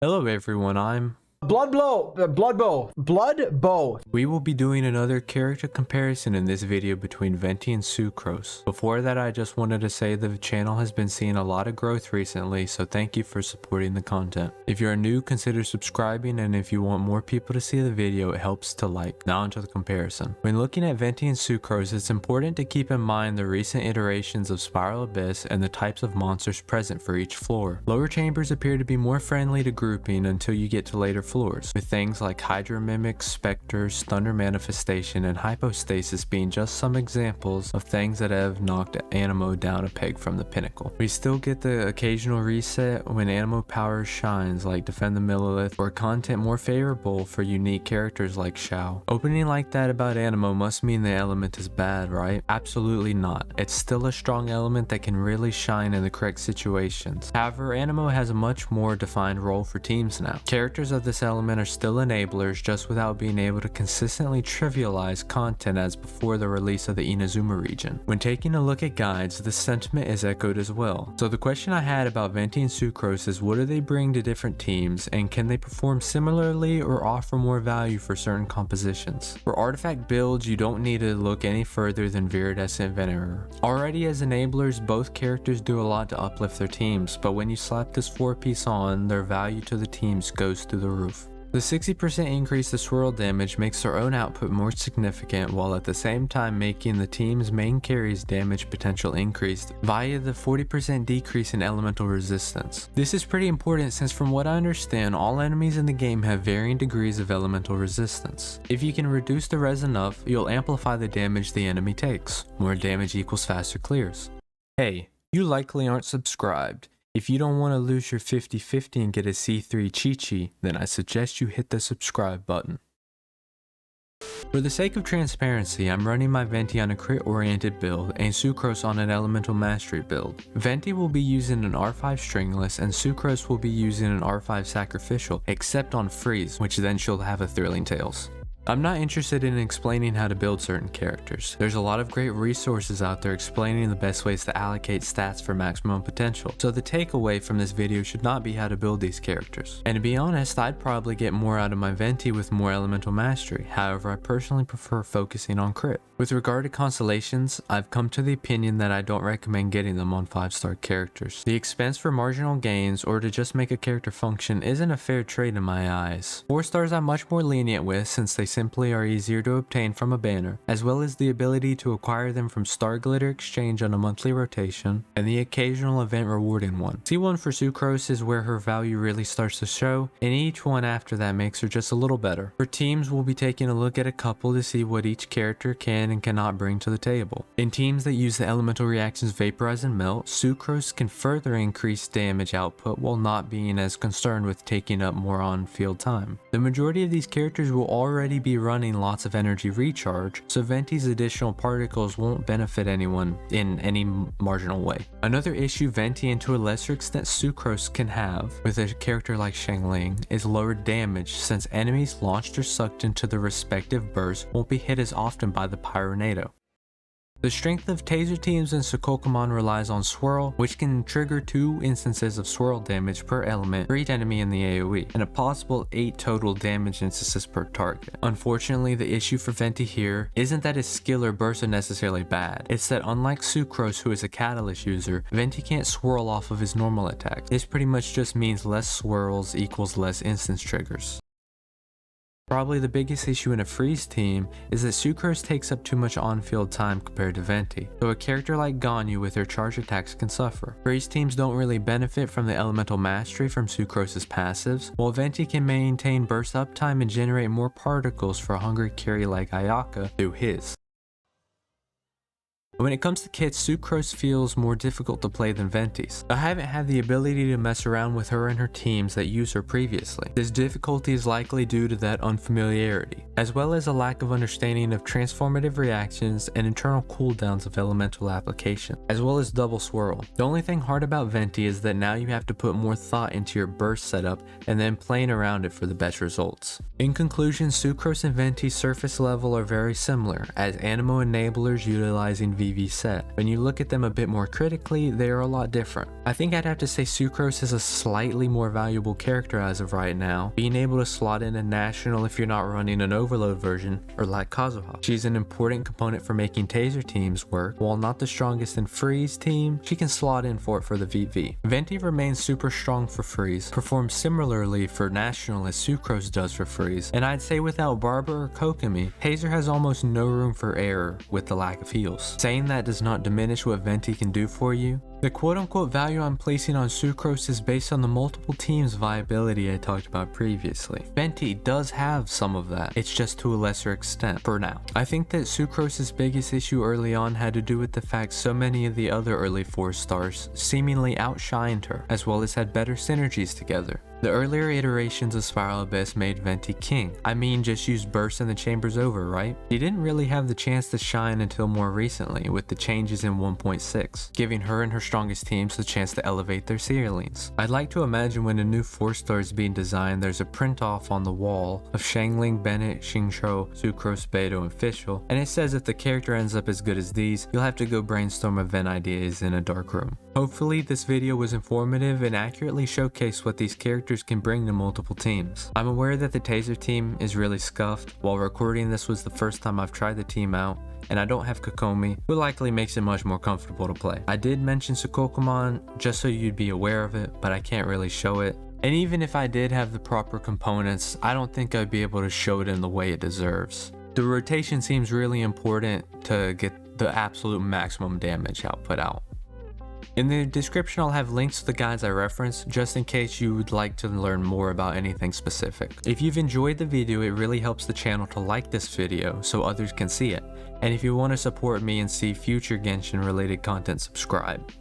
Hello everyone, I'm Bloodbow. We will be doing another character comparison in this video between Venti and Sucrose. Before that, I just wanted to say the channel has been seeing a lot of growth recently, so thank you for supporting the content. If you are new, consider subscribing, and if you want more people to see the video, it helps to like. Now onto the comparison. When looking at Venti and Sucrose, it's important to keep in mind the recent iterations of Spiral Abyss and the types of monsters present for each floor. Lower chambers appear to be more friendly to grouping until you get to later floors, with things like Hydra Mimics, Specters, Thunder Manifestation, and Hypostasis being just some examples of things that have knocked Anemo down a peg from the pinnacle. We still get the occasional reset when Anemo power shines, like Defend the Millilith, or content more favorable for unique characters like Shao. Opening like that about Anemo must mean the element is bad, right? Absolutely not. It's still a strong element that can really shine in the correct situations. However, Anemo has a much more defined role for teams now. Characters of this element are still enablers, just without being able to consistently trivialize content as before the release of the Inazuma region. When taking a look at guides, this sentiment is echoed as well. So the question I had about Venti and Sucrose is, what do they bring to different teams, and can they perform similarly or offer more value for certain compositions? For artifact builds, you don't need to look any further than Viridescent Venerer. Already as enablers, both characters do a lot to uplift their teams, but when you slap this 4-piece on, their value to the teams goes through the roof. The 60% increase to Swirl damage makes their own output more significant, while at the same time making the team's main carry's damage potential increased via the 40% decrease in elemental resistance. This is pretty important since from what I understand, all enemies in the game have varying degrees of elemental resistance. If you can reduce the res enough, you'll amplify the damage the enemy takes. More damage equals faster clears. Hey, you likely aren't subscribed. If you don't want to lose your 50-50 and get a C3 Chi-Chi, then I suggest you hit the subscribe button. For the sake of transparency, I'm running my Venti on a crit-oriented build and Sucrose on an elemental mastery build. Venti will be using an R5 stringless and Sucrose will be using an R5 sacrificial, except on freeze, which then she'll have a thrilling tails. I'm not interested in explaining how to build certain characters. There's a lot of great resources out there explaining the best ways to allocate stats for maximum potential, so the takeaway from this video should not be how to build these characters. And to be honest, I'd probably get more out of my Venti with more elemental mastery, however I personally prefer focusing on crit. With regard to constellations, I've come to the opinion that I don't recommend getting them on 5-star characters. The expense for marginal gains or to just make a character function isn't a fair trade in my eyes. 4 stars I'm much more lenient with since they simply are easier to obtain from a banner, as well as the ability to acquire them from Star Glitter Exchange on a monthly rotation, and the occasional event rewarding one. C1 for Sucrose is where her value really starts to show, and each one after that makes her just a little better. For teams, we'll be taking a look at a couple to see what each character can and cannot bring to the table. In teams that use the elemental reactions Vaporize and Melt, Sucrose can further increase damage output while not being as concerned with taking up more on-field time. The majority of these characters will already be running lots of energy recharge, so Venti's additional particles won't benefit anyone in any marginal way. Another issue Venti and to a lesser extent Sucrose can have with a character like Xiangling is lower damage, since enemies launched or sucked into the respective bursts won't be hit as often by the Pyronado. The strength of taser teams in Sucrose relies on Swirl, which can trigger 2 instances of Swirl damage per element for each enemy in the AoE, and a possible 8 total damage instances per target. Unfortunately, the issue for Venti here isn't that his skill or bursts are necessarily bad, it's that unlike Sucrose, who is a catalyst user, Venti can't swirl off of his normal attacks. This pretty much just means less swirls equals less instance triggers. Probably the biggest issue in a freeze team is that Sucrose takes up too much on-field time compared to Venti, so a character like Ganyu with her charge attacks can suffer. Freeze teams don't really benefit from the elemental mastery from Sucrose's passives, while Venti can maintain burst uptime and generate more particles for a hungry carry like Ayaka through his. When it comes to kits, Sucrose feels more difficult to play than Venti's. I haven't had the ability to mess around with her and her teams that used her previously. This difficulty is likely due to that unfamiliarity, as well as a lack of understanding of transformative reactions and internal cooldowns of elemental application, as well as double swirl. The only thing hard about Venti is that now you have to put more thought into your burst setup and then playing around it for the best results. In conclusion, Sucrose and Venti's surface level are very similar, as Anemo enablers utilizing VV set. When you look at them a bit more critically, they are a lot different. I think I'd have to say Sucrose is a slightly more valuable character as of right now, being able to slot in a national if you're not running an overload version or like Kazuha. She's an important component for making taser teams work. While not the strongest in freeze team, she can slot in for it for the VV. Venti remains super strong for freeze, performs similarly for national as Sucrose does for freeze, and I'd say without Barber or Kokomi, taser has almost no room for error with the lack of heals. Saying that does not diminish what Venti can do for you. The quote-unquote value I'm placing on Sucrose is based on the multiple teams viability I talked about previously. Venti does have some of that, it's just to a lesser extent for now. I think that Sucrose's biggest issue early on had to do with the fact so many of the other early 4 stars seemingly outshined her, as well as had better synergies together. The earlier iterations of Spiral Abyss made Venti king. I mean, just use burst and the chamber's over, right? She didn't really have the chance to shine until more recently with the changes in 1.6, giving her and her strongest teams the chance to elevate their ceilings. I'd like to imagine when a new 4-star is being designed, there's a print off on the wall of Shangling, Bennett, Xingqiu, Sucrose, Beidou, and Fischl, and it says if the character ends up as good as these, you'll have to go brainstorm event ideas in a dark room. Hopefully this video was informative and accurately showcased what these characters can bring to multiple teams. I'm aware that the taser team is really scuffed. While recording this was the first time I've tried the team out, and I don't have Kokomi, who likely makes it much more comfortable to play. I did mention Sukokomon just so you'd be aware of it, but I can't really show it. And even if I did have the proper components, I don't think I'd be able to show it in the way it deserves. The rotation seems really important to get the absolute maximum damage output out. In the description I'll have links to the guides I referenced just in case you would like to learn more about anything specific. If you've enjoyed the video, it really helps the channel to like this video so others can see it. And if you want to support me and see future Genshin related content, subscribe.